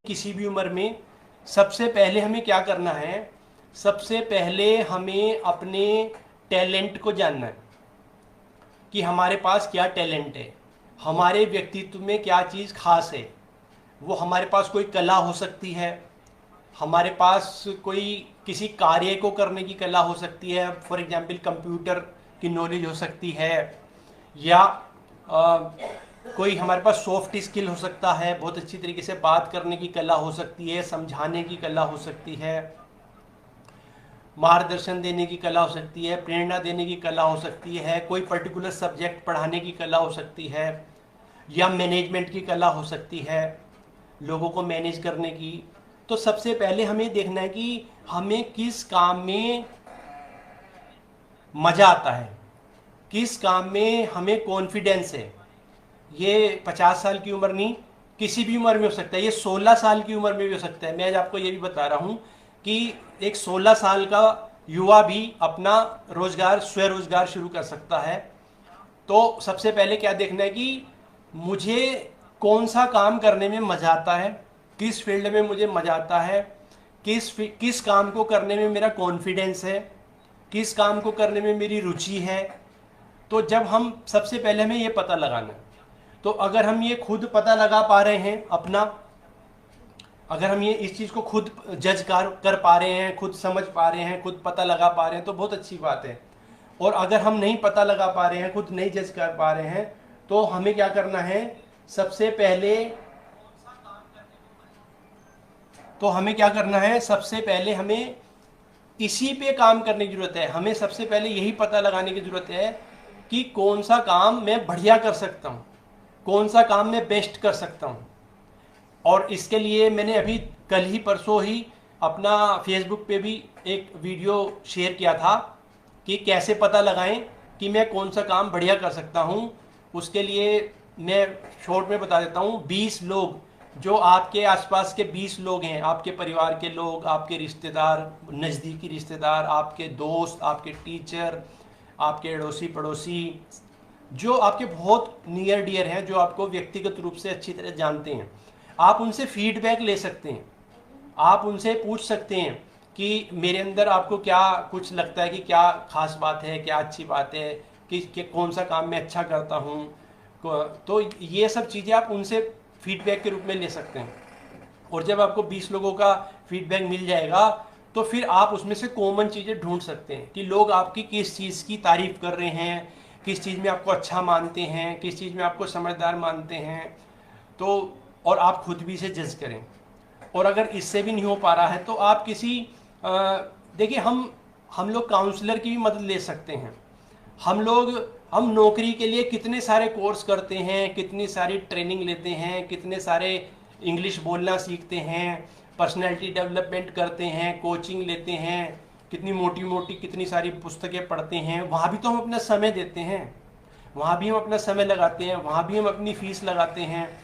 किसी भी उम्र में सबसे पहले हमें क्या करना है? सबसे पहले हमें अपने टैलेंट को जानना है कि हमारे पास क्या टैलेंट है, हमारे व्यक्तित्व में क्या चीज़ खास है। वो हमारे पास कोई कला हो सकती है, हमारे पास कोई किसी कार्य को करने की कला हो सकती है, फॉर एग्जाम्पल कंप्यूटर की नॉलेज हो सकती है, या कोई हमारे पास सॉफ्ट स्किल हो सकता है, बहुत अच्छी तरीके से बात करने की कला हो सकती है, समझाने की कला हो सकती है, मार्गदर्शन देने की कला हो सकती है, प्रेरणा देने की कला हो सकती है, कोई पर्टिकुलर सब्जेक्ट पढ़ाने की कला हो सकती है, या मैनेजमेंट की कला हो सकती है, लोगों को मैनेज करने की। तो सबसे पहले हमें देखना है कि हमें किस काम में मज़ा आता है, किस काम में हमें कॉन्फिडेंस है। ये 50 साल की उम्र नहीं, किसी भी उम्र में हो सकता है, ये 16 साल की उम्र में भी हो सकता है। मैं आज आपको ये भी बता रहा हूँ कि एक 16 साल का युवा भी अपना रोजगार, स्वरोजगार शुरू कर सकता है। तो सबसे पहले क्या देखना है कि मुझे कौन सा काम करने में मज़ा आता है, किस फील्ड में मुझे मज़ा आता है, किस काम को करने में मेरा कॉन्फिडेंस है, किस काम को करने में मेरी रुचि है। तो जब हम सबसे पहले हमें ये पता लगाना है, तो अगर हम ये खुद पता लगा पा रहे हैं अपना, अगर हम ये इस चीज़ को खुद जज कर पा रहे हैं, खुद समझ पा रहे हैं, खुद पता लगा पा रहे हैं, तो बहुत अच्छी बात है। और अगर हम नहीं पता लगा पा रहे हैं, खुद नहीं जज कर पा रहे हैं, तो हमें क्या करना है? सबसे पहले सबसे पहले हमें इसी पे काम करने की जरूरत है। हमें सबसे पहले यही पता लगाने की जरूरत है कि कौन सा काम मैं बढ़िया कर सकता हूँ, कौन सा काम मैं बेस्ट कर सकता हूँ। और इसके लिए मैंने अभी कल ही परसों ही अपना फेसबुक पे भी एक वीडियो शेयर किया था कि कैसे पता लगाएं कि मैं कौन सा काम बढ़िया कर सकता हूँ। उसके लिए मैं शॉर्ट में बता देता हूँ। 20 लोग, जो आपके आसपास के 20 लोग हैं, आपके परिवार के लोग, आपके रिश्तेदार, नज़दीकी रिश्तेदार, आपके दोस्त, आपके टीचर, आपके अड़ोसी पड़ोसी, जो आपके बहुत नियर डियर हैं, जो आपको व्यक्तिगत रूप से अच्छी तरह जानते हैं, आप उनसे फीडबैक ले सकते हैं। आप उनसे पूछ सकते हैं कि मेरे अंदर आपको क्या कुछ लगता है कि क्या खास बात है, क्या अच्छी बात है, कि कौन सा काम मैं अच्छा करता हूँ। तो ये सब चीज़ें आप उनसे फीडबैक के रूप में ले सकते हैं। और जब आपको 20 लोगों का फीडबैक मिल जाएगा, तो फिर आप उसमें से कॉमन चीज़ें ढूंढ सकते हैं कि लोग आपकी किस चीज़ की तारीफ़ कर रहे हैं, किस चीज़ में आपको अच्छा मानते हैं, किस चीज़ में आपको समझदार मानते हैं। तो और आप खुद भी इसे जज करें। और अगर इससे भी नहीं हो पा रहा है, तो आप किसी देखिए, हम लोग काउंसलर की भी मदद ले सकते हैं। हम नौकरी के लिए कितने सारे कोर्स करते हैं, कितनी सारी ट्रेनिंग लेते हैं, कितने सारे इंग्लिश बोलना सीखते हैं, पर्सनैलिटी डेवलपमेंट करते हैं, कोचिंग लेते हैं, कितनी मोटी मोटी कितनी सारी पुस्तकें पढ़ते हैं। वहाँ भी तो हम अपना समय देते हैं, वहाँ भी हम अपना समय लगाते हैं, वहाँ भी हम अपनी फीस लगाते हैं।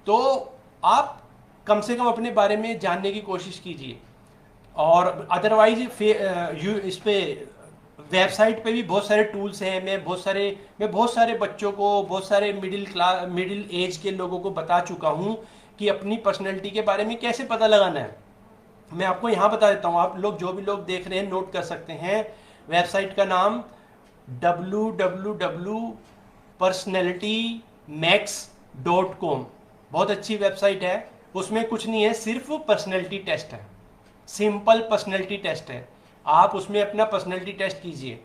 तो आप कम से कम अपने बारे में जानने की कोशिश कीजिए। और अदरवाइज इस पे वेबसाइट पे भी बहुत सारे टूल्स हैं। मैं बहुत सारे बच्चों को, बहुत सारे मिडिल एज के लोगों को बता चुका हूँ कि अपनी पर्सनैलिटी के बारे में कैसे पता लगाना है। मैं आपको यहाँ बता देता हूँ, आप लोग जो भी लोग देख रहे हैं नोट कर सकते हैं। वेबसाइट का नाम www.personalitymax.com, बहुत अच्छी वेबसाइट है। उसमें कुछ नहीं है, सिर्फ पर्सनैलिटी टेस्ट है, सिंपल पर्सनैलिटी टेस्ट है। आप उसमें अपना पर्सनैलिटी टेस्ट कीजिए।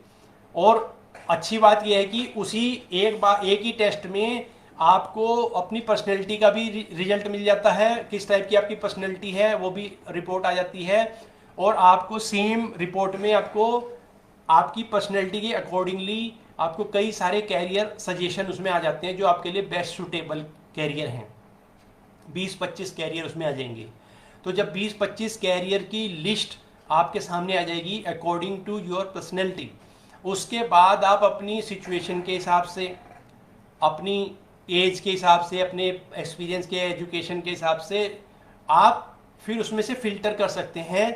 और अच्छी बात यह है कि उसी एक ही टेस्ट में आपको अपनी पर्सनैलिटी का भी रिजल्ट मिल जाता है, किस टाइप की आपकी पर्सनैलिटी है वो भी रिपोर्ट आ जाती है। और आपको सेम रिपोर्ट में आपको आपकी पर्सनैलिटी के अकॉर्डिंगली आपको कई सारे कैरियर सजेशन उसमें आ जाते हैं, जो आपके लिए बेस्ट सूटेबल कैरियर हैं। 20-25 कैरियर उसमें आ जाएंगे। तो जब 20-25 कैरियर की लिस्ट आपके सामने आ जाएगी अकॉर्डिंग टू योर पर्सनैलिटी, उसके बाद आप अपनी सिचुएशन के हिसाब से, अपनी एज के हिसाब से, अपने एक्सपीरियंस के, एजुकेशन के हिसाब से आप फिर उसमें से फिल्टर कर सकते हैं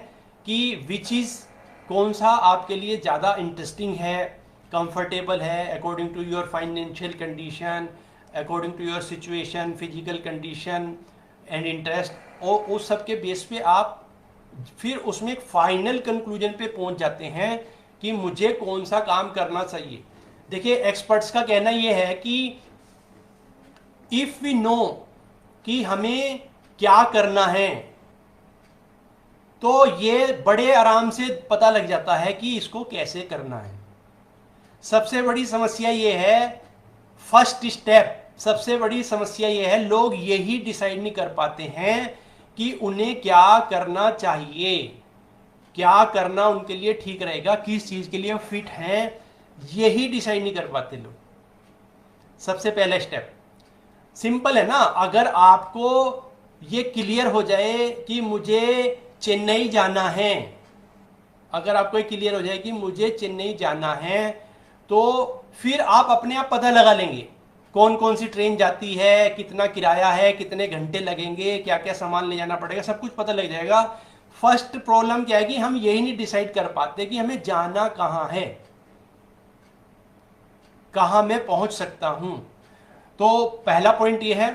कि विच इज़, कौन सा आपके लिए ज़्यादा इंटरेस्टिंग है, कंफर्टेबल है, according to your financial condition, according to your situation, physical condition and interest. और उस सब के बेस पे आप फिर उसमें एक फाइनल कंक्लूजन पे पहुंच जाते हैं कि मुझे कौन सा काम करना चाहिए। देखिए, एक्सपर्ट्स का कहना यह है कि इफ वी नो कि हमें क्या करना है, तो ये बड़े आराम से पता लग जाता है कि इसको कैसे करना है। सबसे बड़ी समस्या ये है, फर्स्ट स्टेप, सबसे बड़ी समस्या ये है, लोग यही डिसाइड नहीं कर पाते हैं कि उन्हें क्या करना चाहिए, क्या करना उनके लिए ठीक रहेगा, किस चीज के लिए फिट हैं, यही डिसाइड नहीं कर पाते लोग। सबसे पहला स्टेप सिंपल है ना, अगर आपको ये क्लियर हो जाए कि मुझे चेन्नई जाना है, अगर आपको ये क्लियर हो जाए कि मुझे चेन्नई जाना है, तो फिर आप अपने आप पता लगा लेंगे कौन कौन सी ट्रेन जाती है, कितना किराया है, कितने घंटे लगेंगे, क्या क्या सामान ले जाना पड़ेगा, सब कुछ पता लग जाएगा। फर्स्ट प्रॉब्लम क्या है कि हम यही नहीं डिसाइड कर पाते कि हमें जाना कहाँ है, कहाँ मैं पहुंच सकता हूं। तो पहला पॉइंट ये है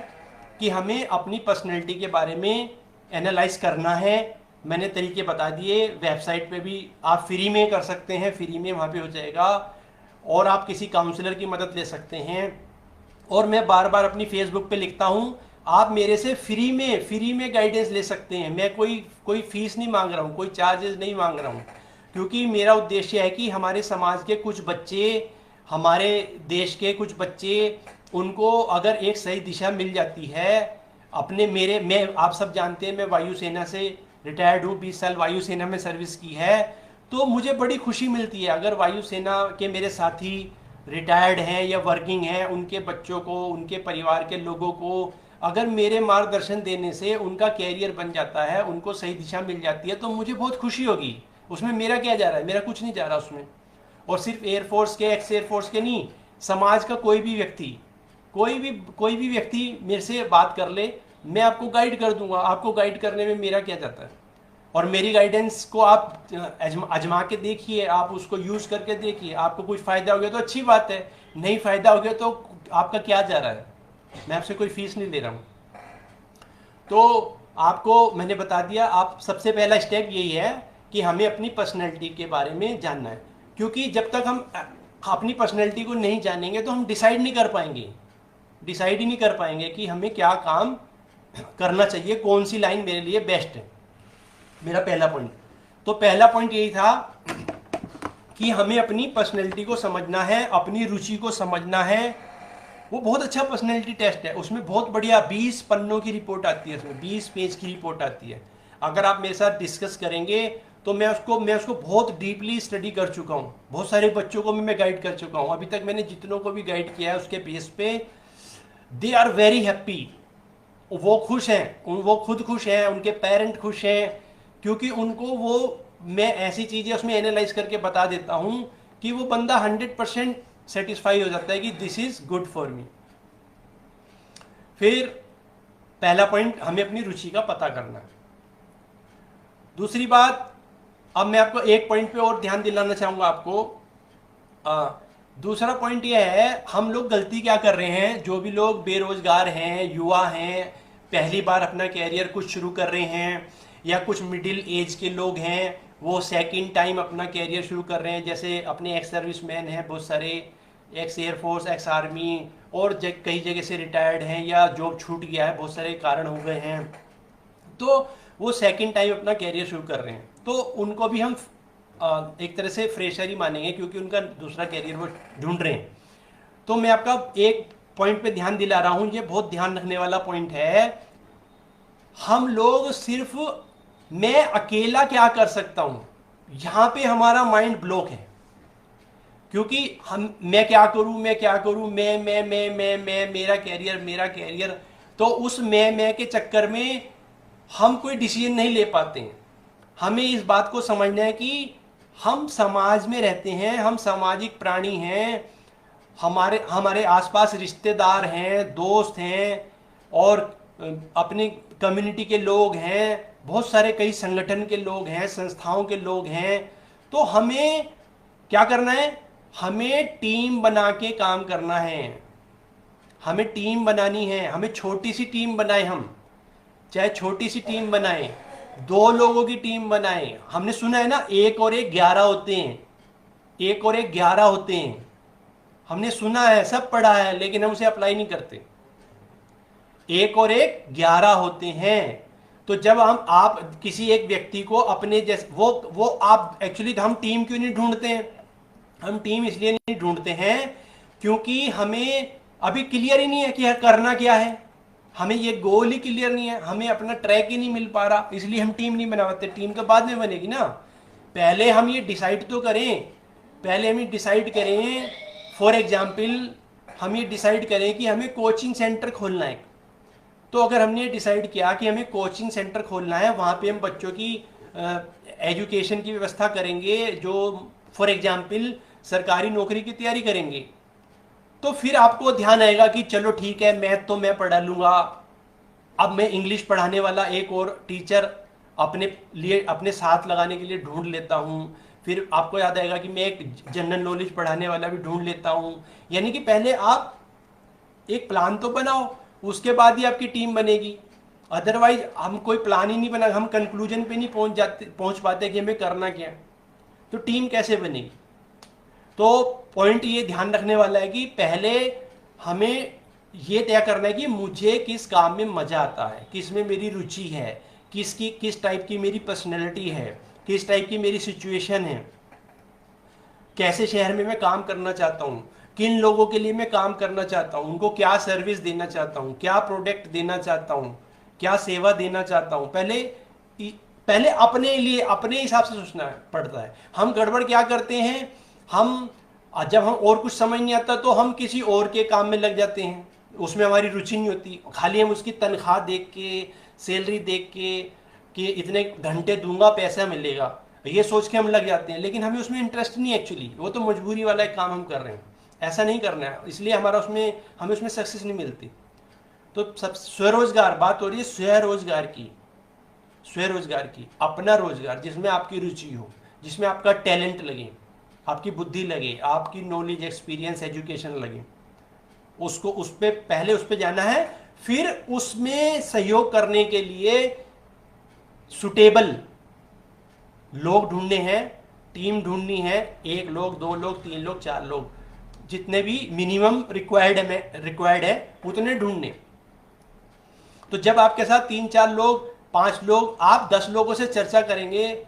कि हमें अपनी पर्सनैलिटी के बारे में एनालाइज करना है। मैंने तरीके बता दिए, वेबसाइट पे भी आप फ्री में कर सकते हैं, फ्री में वहाँ पे हो जाएगा, और आप किसी काउंसलर की मदद ले सकते हैं। और मैं बार बार अपनी फेसबुक पे लिखता हूँ, आप मेरे से फ्री में गाइडेंस ले सकते हैं। मैं कोई फीस नहीं मांग रहा हूँ, कोई चार्जेस नहीं मांग रहा हूँ, क्योंकि मेरा उद्देश्य है कि हमारे समाज के कुछ बच्चे, हमारे देश के कुछ बच्चे, उनको अगर एक सही दिशा मिल जाती है अपने मैं आप सब जानते हैं मैं वायुसेना से रिटायर्ड हूँ, 20 साल वायुसेना में सर्विस की है, तो मुझे बड़ी खुशी मिलती है अगर वायुसेना के मेरे साथी रिटायर्ड हैं या वर्किंग हैं, उनके बच्चों को, उनके परिवार के लोगों को अगर मेरे मार्गदर्शन देने से उनका कैरियर बन जाता है, उनको सही दिशा मिल जाती है, तो मुझे बहुत खुशी होगी। उसमें मेरा क्या जा रहा है, मेरा कुछ नहीं जा रहा उसमें। और सिर्फ एयरफोर्स के, एक्स एयरफोर्स के नहीं, समाज का कोई भी व्यक्ति मेरे से बात कर ले, मैं आपको गाइड कर दूंगा। आपको गाइड करने में मेरा क्या जाता है, और मेरी गाइडेंस को आप आजमा के देखिए, आप उसको यूज करके देखिए, आपको कुछ फायदा हो गया तो अच्छी बात है, नहीं फायदा हो गया तो आपका क्या जा रहा है, मैं आपसे कोई फीस नहीं ले रहा हूं। तो आपको मैंने बता दिया, आप सबसे पहला स्टेप यही है कि हमें अपनी पर्सनैलिटी के बारे में जानना है, क्योंकि जब तक हम अपनी पर्सनैलिटी को नहीं जानेंगे तो हम डिसाइड नहीं कर पाएंगे, डिसाइड ही नहीं कर पाएंगे कि हमें क्या काम करना चाहिए, कौन सी लाइन मेरे लिए बेस्ट है। मेरा पहला पॉइंट, तो पहला पॉइंट यही था कि हमें अपनी पर्सनैलिटी को समझना है, अपनी रुचि को समझना है। वो बहुत अच्छा पर्सनैलिटी टेस्ट है, उसमें बहुत बढ़िया 20 पन्नों की रिपोर्ट आती है, उसमें 20 पेज की रिपोर्ट आती है। अगर आप मेरे साथ डिस्कस करेंगे तो मैं उसको बहुत डीपली स्टडी कर चुका हूँ, बहुत सारे बच्चों को मैं गाइड कर चुका हूँ। अभी तक मैंने जितनों को भी गाइड किया है उसके बेस पे दे आर वेरी हैप्पी, वो खुश हैं, वो खुद खुश हैं, उनके पेरेंट खुश हैं, क्योंकि उनको वो मैं ऐसी चीज़ें उसमें एनालाइज करके बता देता हूँ कि वो बंदा 100% सेटिस्फाई हो जाता है कि this is good for me. फिर पहला पॉइंट, हमें अपनी रुचि का पता करना है। दूसरी बात, अब मैं आपको एक पॉइंट पे और ध्यान दिलाना चाहूँगा आपको। दूसरा पॉइंट ये है, हम लोग गलती क्या कर रहे हैं, जो भी लोग बेरोजगार हैं, युवा हैं, पहली बार अपना कैरियर कुछ शुरू कर रहे हैं, या कुछ मिडिल एज के लोग हैं, वो सेकंड टाइम अपना कैरियर शुरू कर रहे हैं, जैसे अपने एक्स सर्विसमैन हैं बहुत सारे, एक्स एयरफोर्स, एक्स आर्मी, और कई जगह से रिटायर्ड हैं, या जॉब छूट गया है, बहुत सारे कारण हो गए हैं, तो वो सेकंड टाइम अपना कैरियर शुरू कर रहे हैं, तो उनको भी हम एक तरह से फ्रेशर ही मानेंगे, क्योंकि उनका दूसरा कैरियर वो ढूंढ रहे हैं। तो मैं आपका एक पॉइंट पे ध्यान दिला रहा हूं, ये बहुत ध्यान रखने वाला पॉइंट है। हम लोग सिर्फ मैं अकेला क्या कर सकता हूं, यहां पे हमारा माइंड ब्लॉक है, क्योंकि हम मैं क्या करूं, मैं मेरा कैरियर, तो उस मैं के चक्कर में हम कोई डिसीजन नहीं ले पाते हैं। हमें इस बात को समझना है कि हम समाज में रहते हैं, हम सामाजिक प्राणी हैं, हमारे आसपास रिश्तेदार हैं, दोस्त हैं, और अपने कम्युनिटी के लोग हैं, बहुत सारे कई संगठन के लोग हैं, संस्थाओं के लोग हैं। तो हमें क्या करना है, हमें टीम बना के काम करना है, हमें टीम बनानी है, हमें छोटी सी टीम बनाए हम, चाहे छोटी सी टीम बनाएं, 2 लोगों की टीम बनाएं। हमने सुना है ना, 1 और 1 11 होते हैं, 1 और 1 11 होते हैं। हमने सुना है, सब पढ़ा है, लेकिन हम उसे अप्लाई नहीं करते। 1 और 1 11 होते हैं। तो जब आप किसी एक व्यक्ति को अपने जैसे वो आप एक्चुअली हम टीम क्यों नहीं ढूंढते हैं? हम टीम इसलिए नहीं ढूंढते हैं क्योंकि हमें अभी क्लियर ही नहीं है कि करना क्या है। हमें ये गोल ही क्लियर नहीं है, हमें अपना ट्रैक ही नहीं मिल पा रहा, इसलिए हम टीम नहीं बना पाते। टीम तो बाद में बनेगी ना, पहले हम ये डिसाइड तो करें। पहले हम ये डिसाइड करें, फॉर एग्जाम्पल हम ये डिसाइड करें कि हमें कोचिंग सेंटर खोलना है। तो अगर हमने ये डिसाइड किया कि हमें कोचिंग सेंटर खोलना है, वहाँ पे हम बच्चों की एजुकेशन की व्यवस्था करेंगे, जो फॉर एग्जाम्पल सरकारी नौकरी की तैयारी करेंगे, तो फिर आपको ध्यान आएगा कि चलो ठीक है, मैथ तो मैं पढ़ा लूँगा, अब मैं इंग्लिश पढ़ाने वाला एक और टीचर अपने लिए अपने साथ लगाने के लिए ढूंढ लेता हूँ। फिर आपको याद आएगा कि मैं एक जनरल नॉलेज पढ़ाने वाला भी ढूंढ लेता हूँ। यानी कि पहले आप एक प्लान तो बनाओ, उसके बाद ही आपकी टीम बनेगी। अदरवाइज हम कोई प्लान ही नहीं बना, हम कंक्लूजन पे नहीं पहुंच पाते कि हमें करना क्या है, तो टीम कैसे बनेगी? तो पॉइंट ये ध्यान रखने वाला है कि पहले हमें ये तय करना है कि मुझे किस काम में मजा आता है, किस में मेरी रुचि है, किस टाइप की मेरी पर्सनैलिटी है, किस टाइप की मेरी सिचुएशन है, कैसे शहर में मैं काम करना चाहता हूँ, किन लोगों के लिए मैं काम करना चाहता हूँ, उनको क्या सर्विस देना चाहता हूँ, क्या प्रोडक्ट देना चाहता हूँ, क्या सेवा देना चाहता हूँ। पहले अपने लिए अपने हिसाब से सोचना पड़ता है। हम गड़बड़ क्या करते हैं, हम जब हम और कुछ समझ नहीं आता तो हम किसी और के काम में लग जाते हैं, उसमें हमारी रुचि नहीं होती, खाली हम उसकी तनख्वाह देख के, सैलरी देख के कि इतने घंटे दूंगा पैसा मिलेगा, ये सोच के हम लग जाते हैं, लेकिन हमें उसमें इंटरेस्ट नहीं एक्चुअली, वो तो मजबूरी वाला एक काम हम कर रहे हैं। ऐसा नहीं करना है, इसलिए हमें उसमें सक्सेस नहीं मिलती। तो सब स्वरोजगार, बात हो रही है स्वरोजगार की, अपना रोजगार जिसमें आपकी रुचि हो, जिसमें आपका टैलेंट लगे, आपकी बुद्धि लगे, आपकी नॉलेज, एक्सपीरियंस, एजुकेशन लगे, उसको पहले उस पर जाना है। फिर उसमें सहयोग करने के लिए सुटेबल लोग ढूंढने हैं, टीम ढूंढनी है, 1 लोग, 2 लोग, 3 लोग, 4 लोग, जितने भी मिनिमम रिक्वायर्ड है उतने ढूंढने। तो जब आपके साथ 3-4 लोग, 5 लोग, आप 10 लोगों से चर्चा करेंगे,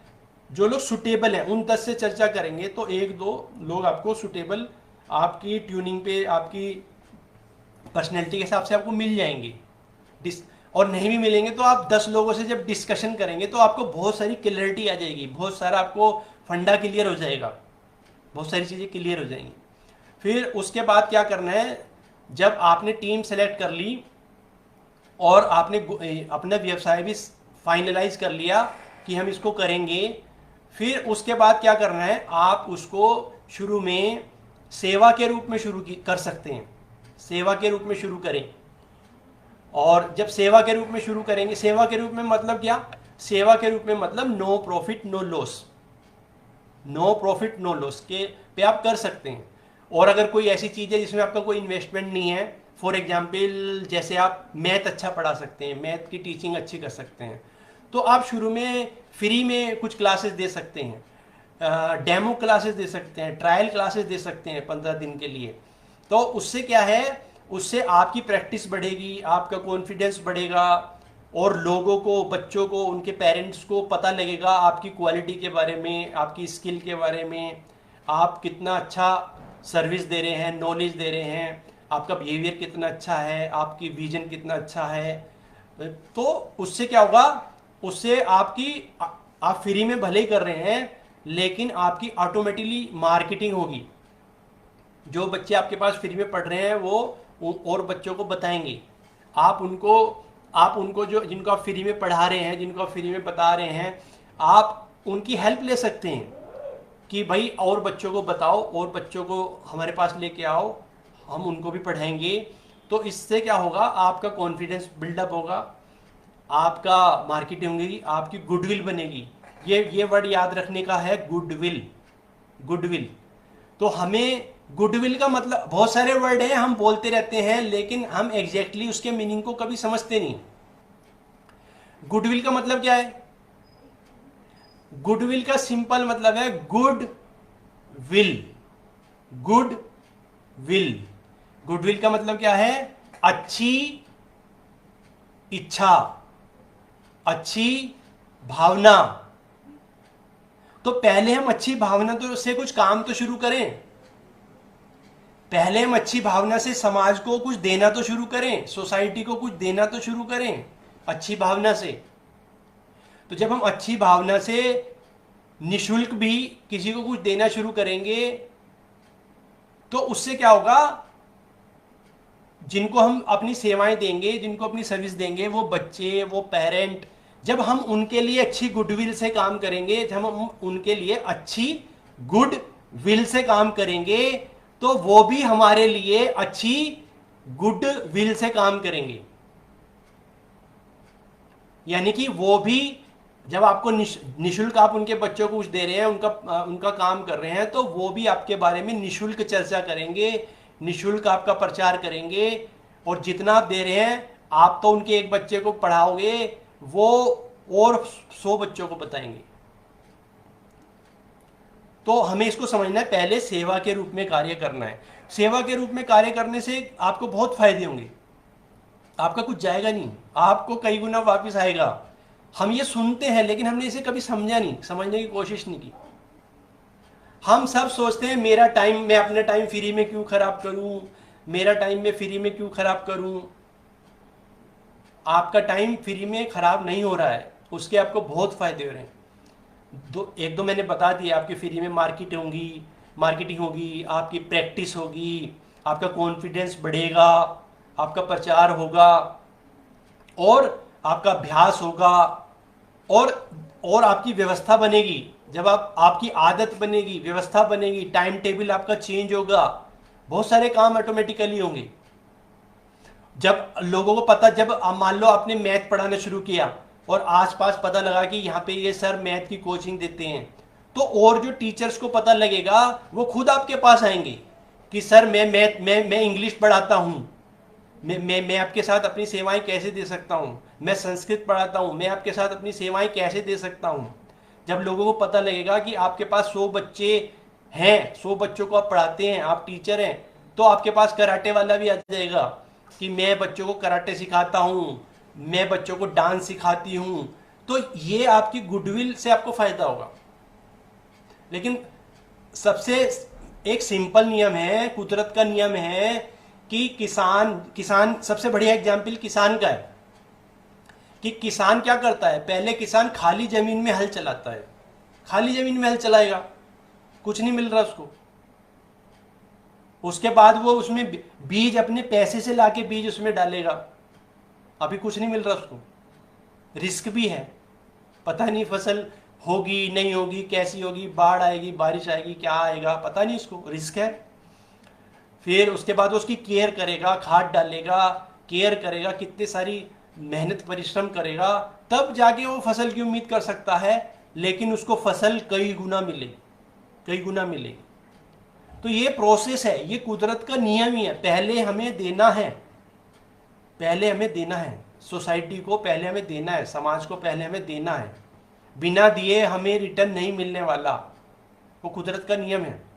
जो लोग सुटेबल हैं उन 10 से चर्चा करेंगे, तो 1-2 लोग आपको सुटेबल, आपकी ट्यूनिंग पे, आपकी पर्सनैलिटी के हिसाब से आपको मिल जाएंगे। और नहीं भी मिलेंगे तो आप 10 लोगों से जब डिस्कशन करेंगे तो आपको बहुत सारी क्लियरिटी आ जाएगी, बहुत सारा आपको फंडा क्लियर हो जाएगा, बहुत सारी चीज़ें क्लियर हो जाएंगी। फिर उसके बाद क्या करना है, जब आपने टीम सेलेक्ट कर ली और आपने अपना व्यवसाय भी फाइनलाइज कर लिया कि हम इसको करेंगे, फिर उसके बाद क्या करना है, आप उसको शुरू में सेवा के रूप में कर सकते हैं, सेवा के रूप में शुरू करें। और जब सेवा के रूप में शुरू करेंगे, सेवा के रूप में मतलब क्या, सेवा के रूप में मतलब no profit no loss, no profit no loss के पे आप कर सकते हैं। और अगर कोई ऐसी चीज़ है जिसमें आपका कोई इन्वेस्टमेंट नहीं है, फॉर एग्जाम्पल जैसे आप मैथ अच्छा पढ़ा सकते हैं, मैथ की टीचिंग अच्छी कर सकते हैं, तो आप शुरू में फ्री में कुछ क्लासेस दे सकते हैं, डेमो क्लासेस दे सकते हैं, ट्रायल क्लासेस दे सकते हैं 15 दिन के लिए। तो उससे क्या है, उससे आपकी प्रैक्टिस बढ़ेगी, आपका कॉन्फिडेंस बढ़ेगा, और लोगों को, बच्चों को, उनके पेरेंट्स को पता लगेगा आपकी क्वालिटी के बारे में, आपकी स्किल के बारे में, आप कितना अच्छा सर्विस दे रहे हैं, नॉलेज दे रहे हैं, आपका बिहेवियर कितना अच्छा है, आपकी विजन कितना अच्छा है। तो उससे क्या होगा, उससे आप फ्री में भले ही कर रहे हैं, लेकिन आपकी ऑटोमेटिकली मार्केटिंग होगी। जो बच्चे आपके पास फ्री में पढ़ रहे हैं वो और बच्चों को बताएंगे, आप उनको जो जिनको आप फ्री में पढ़ा रहे हैं, जिनको आप फ्री में बता रहे हैं, आप उनकी हेल्प ले सकते हैं कि भाई और बच्चों को बताओ, और बच्चों को हमारे पास लेके आओ, हम उनको भी पढ़ाएंगे। तो इससे क्या होगा, आपका कॉन्फिडेंस बिल्डअप होगा, आपका मार्केटिंग होगी, आपकी गुडविल बनेगी। ये वर्ड याद रखने का है, गुडविल। तो हमें गुडविल का मतलब, बहुत सारे वर्ड हैं हम बोलते रहते हैं, लेकिन हम एग्जैक्टली उसके मीनिंग को कभी समझते नहीं। गुडविल का मतलब क्या है? गुडविल का सिंपल मतलब है good will. Good will, goodwill का मतलब क्या है? अच्छी इच्छा, अच्छी भावना। तो पहले हम अच्छी भावना तो से कुछ काम तो शुरू करें, पहले हम अच्छी भावना से समाज को कुछ देना तो शुरू करें, सोसाइटी को कुछ देना तो शुरू करें अच्छी भावना से। तो जब हम अच्छी भावना से निशुल्क भी किसी को कुछ देना शुरू करेंगे तो उससे क्या होगा? जिनको हम अपनी सेवाएं देंगे, जिनको अपनी सर्विस देंगे, वो बच्चे, वो पेरेंट, जब हम उनके लिए अच्छी गुडविल से काम करेंगे, जब हम उनके लिए अच्छी गुड विल से काम करेंगे तो वो भी हमारे लिए अच्छी गुड विल से काम करेंगे। यानी कि वो भी जब आपको निशुल्क आप उनके बच्चों को कुछ दे रहे हैं, उनका काम कर रहे हैं, तो वो भी आपके बारे में निशुल्क चर्चा करेंगे, निशुल्क आपका प्रचार करेंगे। और जितना आप दे रहे हैं, आप तो उनके एक बच्चे को पढ़ाओगे, वो और 100 बच्चों को बताएंगे। तो हमें इसको समझना है, पहले सेवा के रूप में कार्य करना है। सेवा के रूप में कार्य करने से आपको बहुत फायदे होंगे, आपका कुछ जाएगा नहीं, आपको कई गुना वापस आएगा। हम ये सुनते हैं लेकिन हमने इसे कभी समझा नहीं, समझने की कोशिश नहीं की। हम सब सोचते हैं मेरा टाइम, मैं अपना टाइम फ्री में क्यों खराब करूं, मेरा टाइम मैं फ्री में क्यों खराब करूं। आपका टाइम फ्री में खराब नहीं हो रहा है, उसके आपको बहुत फायदे हो रहे हैं। एक दो मैंने बता दिया, आपकी फ्री में मार्केटिंग होगी, आपकी प्रैक्टिस होगी, आपका कॉन्फिडेंस बढ़ेगा, आपका प्रचार होगा और आपका अभ्यास होगा और आपकी व्यवस्था बनेगी। जब आपकी आदत बनेगी, व्यवस्था बनेगी, टाइम टेबल आपका चेंज होगा, बहुत सारे काम ऑटोमेटिकली होंगे। जब लोगों को पता, जब मान लो आपने मैथ पढ़ाना शुरू किया और आसपास पता लगा कि यहाँ पे ये सर मैथ की कोचिंग देते हैं, तो और जो टीचर्स को पता लगेगा वो खुद आपके पास आएंगे कि सर मैं इंग्लिश पढ़ाता हूँ, मैं आपके साथ अपनी सेवाएं कैसे दे सकता हूँ, मैं संस्कृत पढ़ाता हूँ, मैं आपके साथ अपनी सेवाएं कैसे दे सकता हूँ। जब लोगों को पता लगेगा कि आपके पास 100 बच्चे हैं, 100 बच्चों को आप पढ़ाते हैं, आप टीचर हैं, तो आपके पास कराटे वाला भी आ जाएगा कि मैं बच्चों को कराटे सिखाता हूँ, मैं बच्चों को डांस सिखाती हूँ। तो ये आपकी गुडविल से आपको फायदा होगा। लेकिन सबसे एक सिंपल नियम है, कुदरत का नियम है कि किसान सबसे बढ़िया एग्जाम्पल किसान का है कि किसान क्या करता है। पहले किसान खाली जमीन में हल चलाता है, खाली जमीन में हल चलाएगा, कुछ नहीं मिल रहा उसको। उसके बाद वो उसमें बीज अपने पैसे से लाके बीज उसमें डालेगा, अभी कुछ नहीं मिल रहा उसको, रिस्क भी है, पता नहीं फसल होगी नहीं होगी, कैसी होगी, बाढ़ आएगी, बारिश आएगी, क्या आएगा पता नहीं, उसको रिस्क है। फिर उसके बाद उसकी केयर करेगा, खाद डालेगा, केयर करेगा, कितनी सारी मेहनत परिश्रम करेगा, तब जाके वो फसल की उम्मीद कर सकता है। लेकिन उसको फसल कई गुना मिलेगी। तो ये प्रोसेस है, ये कुदरत का नियम ही है। पहले हमें देना है, सोसाइटी को पहले हमें देना है, समाज को पहले हमें देना है। बिना दिए हमें रिटर्न नहीं मिलने वाला, वो कुदरत का नियम है।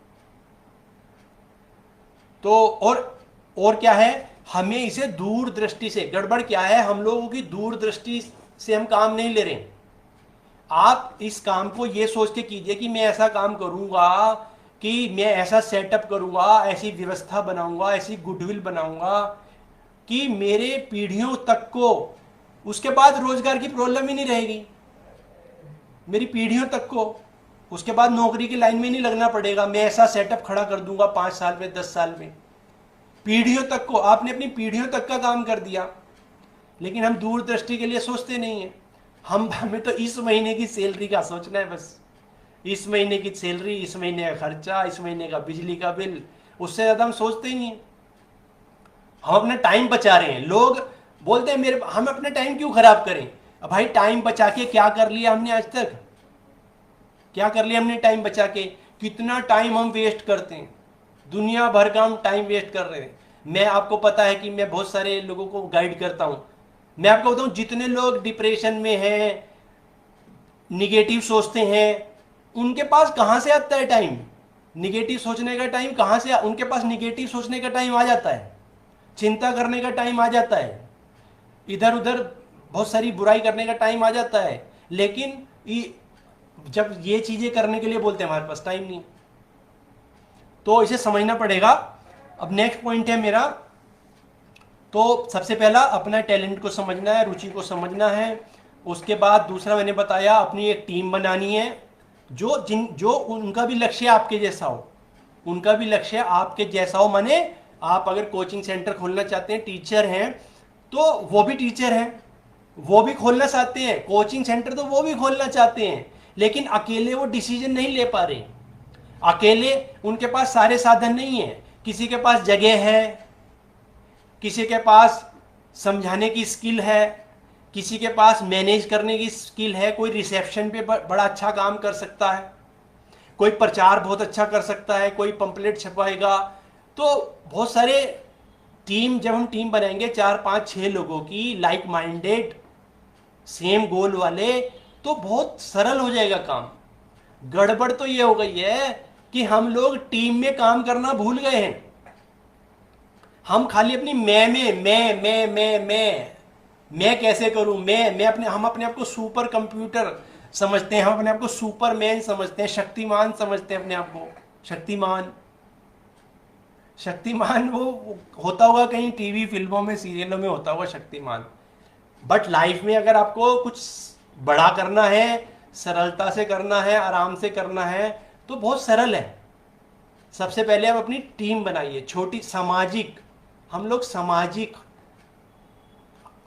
तो और क्या है, हमें इसे दूरदृष्टि से, गड़बड़ क्या है, हम लोगों की दूरदृष्टि से हम काम नहीं ले रहे। आप इस काम को ये सोच के कीजिए कि मैं ऐसा काम करूंगा, कि मैं ऐसा सेटअप करूंगा, ऐसी व्यवस्था बनाऊंगा, ऐसी गुडविल बनाऊंगा कि मेरे पीढ़ियों तक को, उसके बाद रोजगार की प्रॉब्लम ही नहीं रहेगी, मेरी पीढ़ियों तक को उसके बाद नौकरी की लाइन में नहीं लगना पड़ेगा। मैं ऐसा सेटअप खड़ा कर दूंगा 5 साल में, 10 साल में, पीढ़ियों तक को। आपने अपनी पीढ़ियों तक का काम कर दिया, लेकिन हम दूरदृष्टि के लिए सोचते नहीं है। हमें तो इस महीने की सैलरी का सोचना है बस, इस महीने की सैलरी, इस महीने का खर्चा, इस महीने का बिजली का बिल, उससे ज्यादा हम सोचते ही नहीं है। हम अपना टाइम बचा रहे हैं। लोग बोलते हैं हम अपना टाइम क्यों खराब करें। अब भाई टाइम बचा के क्या कर लिया हमने आज तक, क्या कर लिया हमने टाइम बचा के? कितना टाइम हम वेस्ट करते हैं, दुनिया भर का हम टाइम वेस्ट कर रहे हैं। मैं, आपको पता है कि मैं बहुत सारे लोगों को गाइड करता हूँ, मैं आपको बताऊं, जितने लोग डिप्रेशन में हैं, निगेटिव सोचते हैं, उनके पास कहां से आता है टाइम? निगेटिव सोचने का टाइम कहां से? उनके पास निगेटिव सोचने का टाइम आ जाता है, चिंता करने का टाइम आ जाता है, इधर उधर बहुत सारी बुराई करने का टाइम आ जाता है। लेकिन जब ये चीजें करने के लिए बोलते हैं, हमारे पास टाइम नहीं। तो इसे समझना पड़ेगा। अब नेक्स्ट पॉइंट है मेरा, तो सबसे पहला अपना टैलेंट को समझना है, रुचि को समझना है। उसके बाद दूसरा मैंने बताया, अपनी एक टीम बनानी है, जो उनका भी लक्ष्य आपके जैसा हो, उनका भी लक्ष्य आपके जैसा हो। माने आप अगर कोचिंग सेंटर खोलना चाहते हैं, टीचर हैं, तो वो भी टीचर हैं, वो भी खोलना चाहते हैं कोचिंग सेंटर, तो वो भी खोलना चाहते हैं, लेकिन अकेले वो डिसीजन नहीं ले पा रहे। अकेले उनके पास सारे साधन नहीं है। किसी के पास जगह है, किसी के पास समझाने की स्किल है, किसी के पास मैनेज करने की स्किल है, कोई रिसेप्शन पे बड़ा अच्छा काम कर सकता है, कोई प्रचार बहुत अच्छा कर सकता है, कोई पंपलेट छपवाएगा। तो बहुत सारे जब हम टीम बनाएंगे 4 5 6 लोगों की, लाइक माइंडेड, सेम गोल वाले, तो बहुत सरल हो जाएगा काम। गड़बड़ तो ये हो गई है कि हम लोग टीम में काम करना भूल गए हैं। हम खाली अपनी मैं कैसे करूं, हम अपने आप को सुपर कंप्यूटर समझते हैं, हम अपने आप को सुपरमैन समझते हैं, शक्तिमान समझते हैं अपने आप को। शक्तिमान वो होता होगा कहीं टीवी फिल्मों में, सीरियलों में होता होगा शक्तिमान। बट लाइफ में अगर आपको कुछ बड़ा करना है, सरलता से करना है, आराम से करना है, तो बहुत सरल है। सबसे पहले आप अपनी टीम बनाइए, छोटी सामाजिक, हम लोग सामाजिक।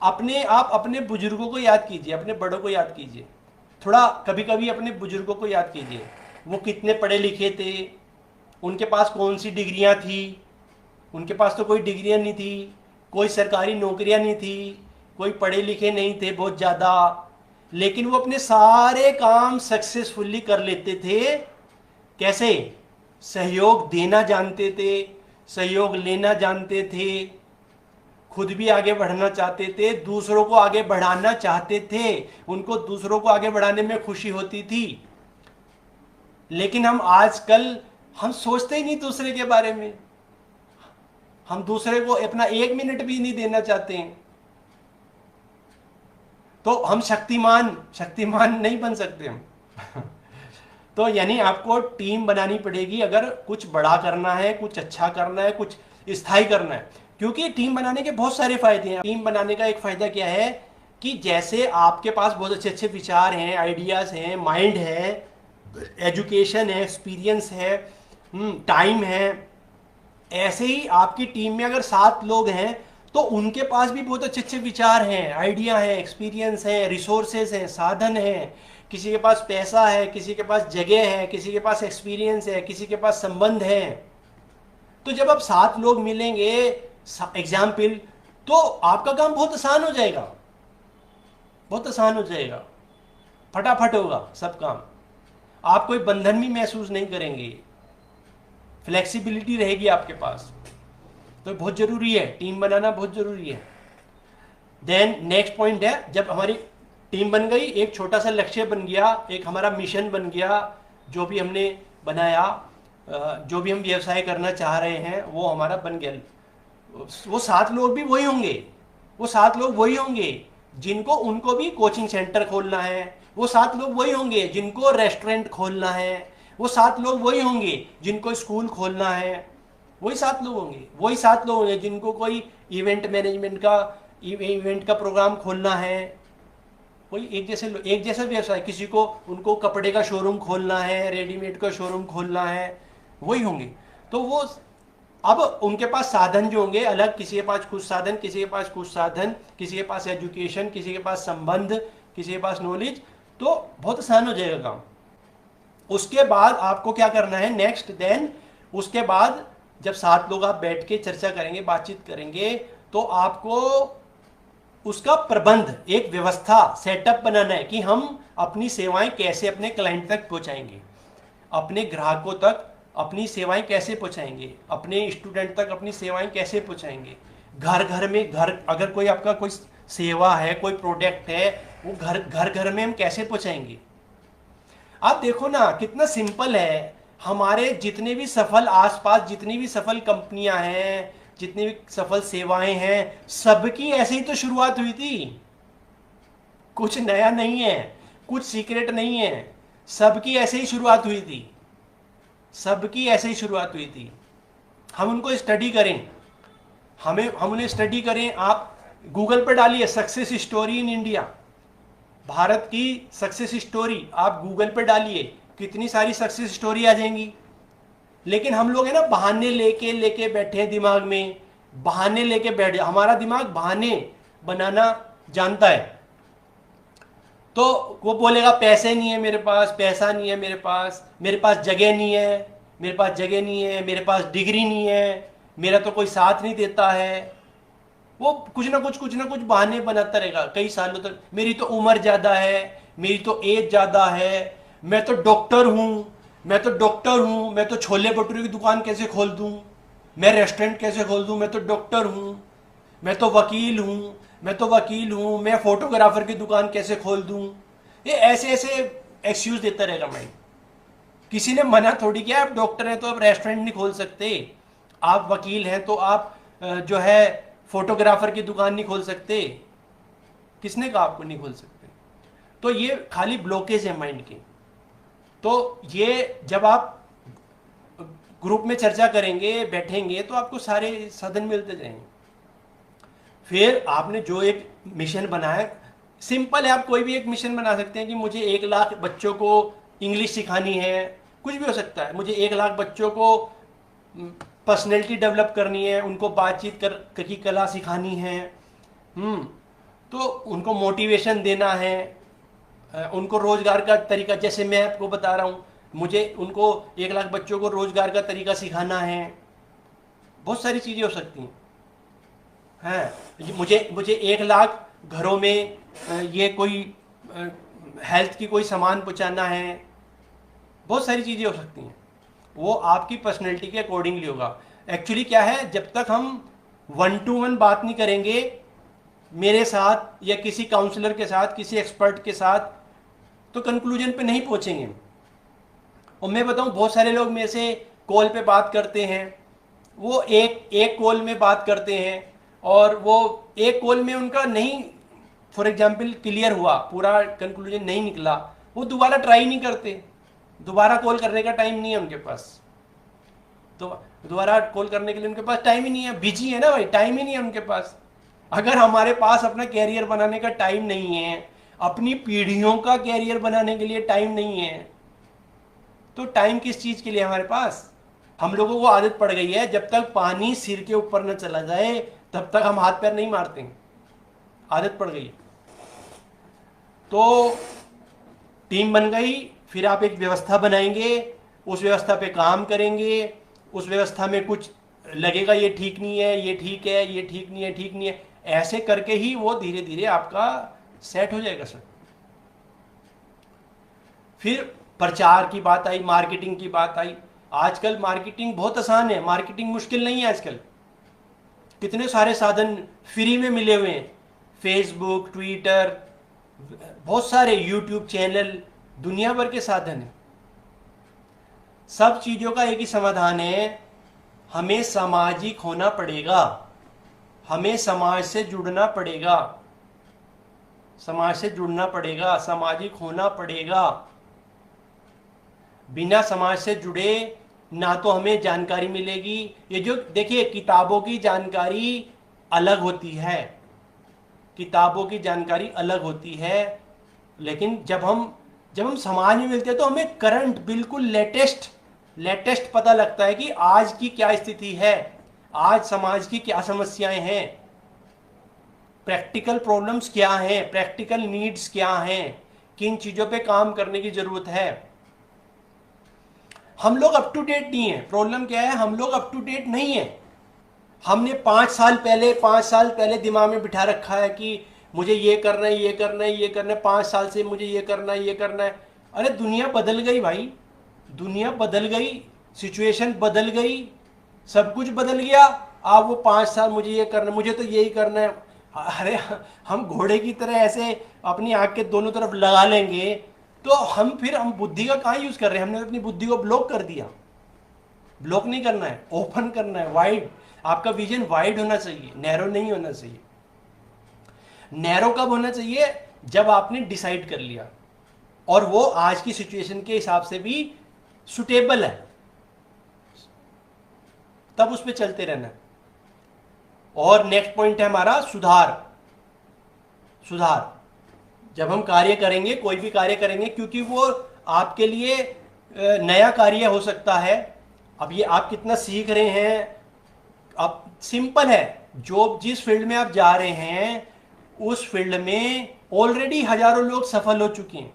आप अपने बुजुर्गों को याद कीजिए, अपने बड़ों को याद कीजिए, थोड़ा कभी कभी अपने बुजुर्गों को याद कीजिए। वो कितने पढ़े लिखे थे, उनके पास कौन सी डिग्रियां थी? उनके पास तो कोई डिग्रियां नहीं थी, कोई सरकारी नौकरियां नहीं थी, कोई पढ़े लिखे नहीं थे बहुत ज़्यादा, लेकिन वो अपने सारे काम सक्सेसफुली कर लेते थे। कैसे? सहयोग देना जानते थे, सहयोग लेना जानते थे, खुद भी आगे बढ़ना चाहते थे, दूसरों को आगे बढ़ाना चाहते थे, उनको दूसरों को आगे बढ़ाने में खुशी होती थी। लेकिन हम सोचते ही नहीं दूसरे के बारे में, हम दूसरे को अपना 1 मिनट भी नहीं देना चाहते हैं। तो हम शक्तिमान नहीं बन सकते हम। तो यानी आपको टीम बनानी पड़ेगी अगर कुछ बड़ा करना है, कुछ अच्छा करना है, कुछ स्थायी करना है। क्योंकि टीम बनाने के बहुत सारे फायदे हैं। टीम बनाने का एक फायदा क्या है कि जैसे आपके पास बहुत अच्छे अच्छे विचार हैं, आइडियाज हैं, माइंड है, एजुकेशन है, एक्सपीरियंस है, टाइम है, ऐसे ही आपकी टीम में अगर 7 लोग हैं तो उनके पास भी बहुत अच्छे अच्छे विचार हैं, आइडिया है, एक्सपीरियंस है, रिसोर्सेज हैं, साधन हैं। किसी के पास पैसा है, किसी के पास जगह है, किसी के पास एक्सपीरियंस है, किसी के पास संबंध है। तो जब आप 7 लोग मिलेंगे, एग्जाम्पल, तो आपका काम बहुत आसान हो जाएगा, बहुत आसान हो जाएगा, फटाफट होगा सब काम। आप कोई बंधन भी महसूस नहीं करेंगे, फ्लेक्सिबिलिटी रहेगी आपके पास। तो बहुत जरूरी है, टीम बनाना बहुत जरूरी है। देन नेक्स्ट पॉइंट है, जब हमारी टीम बन गई, एक छोटा सा लक्ष्य बन गया, एक हमारा मिशन बन गया, जो भी हमने बनाया, जो भी हम व्यवसाय करना चाह रहे हैं वो हमारा बन गया। वो 7 लोग भी वही होंगे, वो 7 लोग वही होंगे जिनको, उनको भी कोचिंग सेंटर खोलना है। वो 7 लोग वही होंगे जिनको रेस्टोरेंट खोलना है। वो 7 लोग वही होंगे जिनको स्कूल खोलना है। वही 7 लोग होंगे, वही 7 लोग होंगे जिनको कोई इवेंट मैनेजमेंट का, इवेंट का प्रोग्राम खोलना है। वही एक जैसा व्यवसाय, किसी को उनको कपड़े का शोरूम खोलना है, रेडीमेड का शोरूम खोलना है, वही होंगे। तो वो अब उनके पास साधन जो होंगे अलग, किसी के पास कुछ साधन, किसी के पास कुछ साधन, किसी के पास एजुकेशन, किसी के पास संबंध, किसी के पास नॉलेज, तो बहुत आसान हो जाएगा काम। उसके बाद आपको क्या करना है नेक्स्ट, देन उसके बाद जब 7 लोग आप बैठ के चर्चा करेंगे, बातचीत करेंगे, तो आपको उसका प्रबंध, एक व्यवस्था, सेटअप बनाना है कि हम अपनी सेवाएं कैसे अपने क्लाइंट तक पहुंचाएंगे, अपने ग्राहकों तक अपनी सेवाएं कैसे पहुंचाएंगे, अपने स्टूडेंट तक अपनी सेवाएं कैसे पहुंचाएंगे, घर घर में, घर अगर कोई आपका कोई सेवा है, कोई प्रोडक्ट है, वो घर घर घर में हम कैसे पहुंचाएंगे? आप देखो ना कितना सिंपल है। हमारे जितने भी सफल आसपास जितनी भी सफल कंपनियां हैं, जितनी भी सफल सेवाएं हैं, सबकी ऐसे ही तो शुरुआत हुई थी। कुछ नया नहीं है, कुछ सीक्रेट नहीं है, सबकी ऐसे ही शुरुआत हुई थी, सबकी ऐसे ही शुरुआत हुई थी। हम उनको स्टडी करें, हम उन्हें स्टडी करें। आप गूगल पर डालिए success story in India, Bharat की सक्सेस स्टोरी आप गूगल पर डालिए, कितनी सारी सक्सेस स्टोरी आ जाएंगी। लेकिन हम लोग है ना बहाने लेके लेके बैठे हैं दिमाग में, बहाने लेके बैठे, हमारा दिमाग बहाने बनाना जानता है। तो वो बोलेगा पैसे नहीं है मेरे पास, पैसा नहीं है मेरे पास जगह नहीं है, मेरे पास जगह नहीं है, मेरे पास डिग्री नहीं है, मेरा तो कोई साथ नहीं देता है। वो कुछ ना कुछ बहाने बनाता रहेगा कई सालों तक। मेरी तो उम्र ज़्यादा है, मेरी तो एज ज़्यादा है, मैं तो डॉक्टर हूँ, मैं तो छोले भटूरे की दुकान कैसे खोल दूँ, मैं रेस्टोरेंट कैसे खोल दूँ, मैं तो डॉक्टर हूँ, मैं तो वकील हूँ, मैं फोटोग्राफर की दुकान कैसे खोल दूँ। ये ऐसे ऐसे एक्सक्यूज देता रहेगा माइंड। किसी ने मना थोड़ी किया, आप डॉक्टर हैं तो आप रेस्टोरेंट नहीं खोल सकते, आप वकील हैं तो आप जो है फोटोग्राफर की दुकान नहीं खोल सकते। किसने कहा आपको नहीं खोल सकते? तो ये खाली ब्लॉकेज है माइंड के। तो ये जब आप ग्रुप में चर्चा करेंगे, बैठेंगे, तो आपको सारे साधन मिलते जाएंगे। फिर आपने जो एक मिशन बनाया, सिंपल है, आप कोई भी एक मिशन बना सकते हैं कि मुझे 1 लाख बच्चों को इंग्लिश सिखानी है, कुछ भी हो सकता है। मुझे 1 लाख बच्चों को पर्सनैलिटी डेवलप करनी है, उनको बातचीत की कला सिखानी है, तो उनको मोटिवेशन देना है, उनको रोजगार का तरीका, जैसे मैं आपको बता रहा हूँ, मुझे उनको 1 लाख बच्चों को रोजगार का तरीका सिखाना है। बहुत सारी चीज़ें हो सकती हैं। मुझे 1 लाख घरों में ये कोई हेल्थ की कोई सामान पहुँचाना है। बहुत सारी चीज़ें हो सकती हैं, वो आपकी पर्सनैलिटी के अकॉर्डिंगली होगा। एक्चुअली क्या है, जब तक हम 1 to 1 बात नहीं करेंगे मेरे साथ या किसी काउंसलर के साथ, किसी एक्सपर्ट के साथ, तो कंक्लूजन पे नहीं पहुंचेंगे। और मैं बताऊं, बहुत सारे लोग मेरे से कॉल पे बात करते हैं, वो एक कॉल में बात करते हैं और वो एक कॉल में उनका नहीं, फॉर एग्जाम्पल क्लियर हुआ, पूरा कंक्लूजन नहीं निकला, वो दोबारा ट्राई नहीं करते, दोबारा कॉल करने का टाइम नहीं है उनके पास, तो दोबारा कॉल करने के लिए उनके पास टाइम ही नहीं है, बिजी है ना भाई, टाइम ही नहीं है उनके पास। अगर हमारे पास अपना कैरियर बनाने का टाइम नहीं है, अपनी पीढ़ियों का कैरियर बनाने के लिए टाइम नहीं है, तो टाइम किस चीज के लिए हमारे पास? हम लोगों को आदत पड़ गई है, जब तक पानी सिर के ऊपर न चला जाए तब तक हम हाथ पैर नहीं मारते, आदत पड़ गई। तो टीम बन गई, फिर आप एक व्यवस्था बनाएंगे, उस व्यवस्था पे काम करेंगे, उस व्यवस्था में कुछ लगेगा ये ठीक नहीं है, ये ठीक है, ये ठीक नहीं है, ठीक नहीं है, ऐसे करके ही वो धीरे धीरे आपका सेट हो जाएगा सर। फिर प्रचार की बात आई, मार्केटिंग की बात आई। आजकल मार्केटिंग बहुत आसान है, मार्केटिंग मुश्किल नहीं है आजकल। कितने सारे साधन फ्री में मिले हुए हैं, फेसबुक, ट्विटर, बहुत सारे यूट्यूब चैनल, दुनिया भर के साधन हैं। सब चीज़ों का एक ही समाधान है, हमें सामाजिक होना पड़ेगा, हमें समाज से जुड़ना पड़ेगा, समाज से जुड़ना पड़ेगा, सामाजिक होना पड़ेगा। बिना समाज से जुड़े ना तो हमें जानकारी मिलेगी। ये जो देखिए, किताबों की जानकारी अलग होती है, किताबों की जानकारी अलग होती है, लेकिन जब हम समाज में मिलते हैं तो हमें करंट, बिल्कुल लेटेस्ट पता लगता है कि आज की क्या स्थिति है, आज समाज की क्या समस्याएं हैं, प्रैक्टिकल प्रॉब्लम्स क्या हैं, प्रैक्टिकल नीड्स क्या हैं, किन चीज़ों पे काम करने की ज़रूरत है। हम लोग अप टू डेट नहीं है। प्रॉब्लम क्या है, हम लोग अप टू डेट नहीं है। हमने 5 साल पहले दिमाग में बिठा रखा है कि मुझे ये करना है, ये करना है, ये करना है, 5 साल से मुझे ये करना है, ये करना है। अरे दुनिया बदल गई भाई, दुनिया बदल गई, सिचुएशन बदल गई, सब कुछ बदल गया। आप वो 5 साल मुझे ये करना, मुझे तो यही करना है, अरे हम घोड़े की तरह ऐसे अपनी आंख के दोनों तरफ लगा लेंगे तो हम बुद्धि का कहाँ यूज कर रहे हैं? हमने अपनी बुद्धि को ब्लॉक कर दिया। ब्लॉक नहीं करना है, ओपन करना है, वाइड। आपका विजन वाइड होना चाहिए, नैरो नहीं होना चाहिए। नैरो कब होना चाहिए? जब आपने डिसाइड कर लिया और वो आज की सिचुएशन के हिसाब से भी सुटेबल है, तब उस पर चलते रहना है। और नेक्स्ट पॉइंट है हमारा सुधार। सुधार जब हम कार्य करेंगे, कोई भी कार्य करेंगे, क्योंकि वो आपके लिए नया कार्य हो सकता है। अब ये आप कितना सीख रहे हैं, अब सिंपल है, जो जिस फील्ड में आप जा रहे हैं उस फील्ड में ऑलरेडी हजारों लोग सफल हो चुके हैं।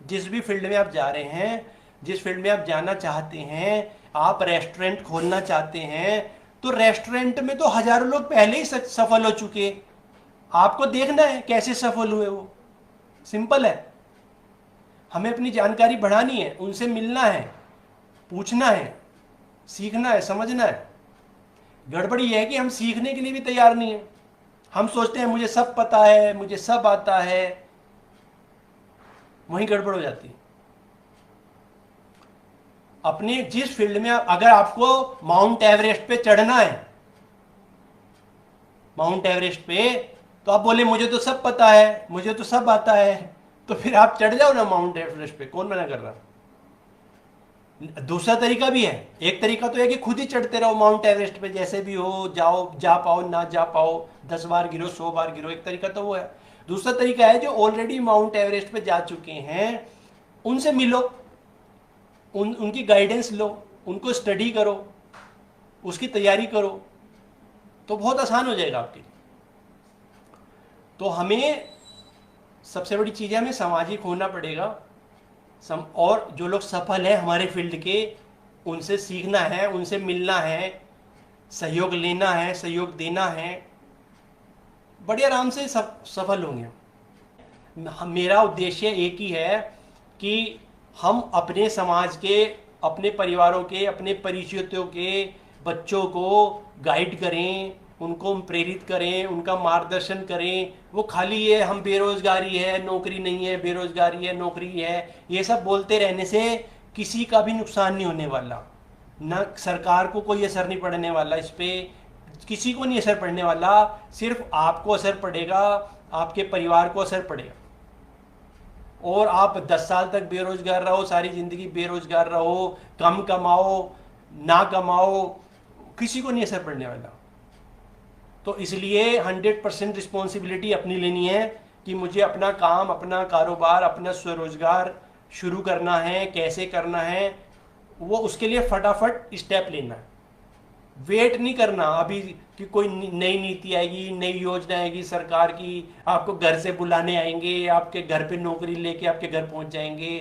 जिस भी फील्ड में आप जा रहे हैं, जिस फील्ड में आप जाना चाहते हैं, आप रेस्टोरेंट खोलना चाहते हैं तो रेस्टोरेंट में तो हजारों लोग पहले ही सफल हो चुके। आपको देखना है कैसे सफल हुए वो, सिंपल है। हमें अपनी जानकारी बढ़ानी है, उनसे मिलना है, पूछना है, सीखना है, समझना है। गड़बड़ी यह है कि हम सीखने के लिए भी तैयार नहीं है। हम सोचते हैं मुझे सब पता है, मुझे सब आता है, वहीं गड़बड़ हो जाती है। अपने जिस फील्ड में अगर आपको माउंट एवरेस्ट पे चढ़ना है, माउंट एवरेस्ट पे, तो आप बोले मुझे तो सब पता है, मुझे तो सब आता है, तो फिर आप चढ़ जाओ ना माउंट एवरेस्ट पे, कौन मना कर रहा? दूसरा तरीका भी है। एक तरीका तो है कि खुद ही चढ़ते रहो माउंट एवरेस्ट पे, जैसे भी हो, जाओ, जा पाओ ना जा पाओ, 10 बार गिरो 100 बार गिरो, एक तरीका तो वो है। दूसरा तरीका है जो ऑलरेडी माउंट एवरेस्ट पे जा चुके हैं, उनसे मिलो, उनकी गाइडेंस लो, उनको स्टडी करो, उसकी तैयारी करो, तो बहुत आसान हो जाएगा आपके लिए। तो हमें सबसे बड़ी चीज़ है, हमें सामाजिक होना पड़ेगा। और जो लोग सफल हैं हमारे फील्ड के, उनसे सीखना है, उनसे मिलना है, सहयोग लेना है, सहयोग देना है, बड़े आराम से सफल होंगे। मेरा उद्देश्य एक ही है कि हम अपने समाज के, अपने परिवारों के, अपने परिचितों के बच्चों को गाइड करें, उनको प्रेरित करें, उनका मार्गदर्शन करें। वो खाली ये हम बेरोजगारी है, नौकरी नहीं है, बेरोजगारी है, नौकरी है, ये सब बोलते रहने से किसी का भी नुकसान नहीं होने वाला। ना सरकार को कोई असर नहीं पड़ने वाला, इस पर किसी को नहीं असर पड़ने वाला। सिर्फ आपको असर पड़ेगा, आपके परिवार को असर पड़ेगा। और आप 10 साल तक बेरोजगार रहो, सारी जिंदगी बेरोजगार रहो, कम कमाओ ना कमाओ, किसी को नहीं असर पड़ने वाला। तो इसलिए 100% रिस्पॉन्सिबिलिटी अपनी लेनी है कि मुझे अपना काम, अपना कारोबार, अपना स्वरोजगार शुरू करना है। कैसे करना है वो, उसके लिए फटाफट स्टेप लेना है। वेट नहीं करना अभी कि कोई नई नीति आएगी, नई योजना आएगी सरकार की, आपको घर से बुलाने आएंगे, आपके घर पे नौकरी लेके आपके घर पहुंच जाएंगे।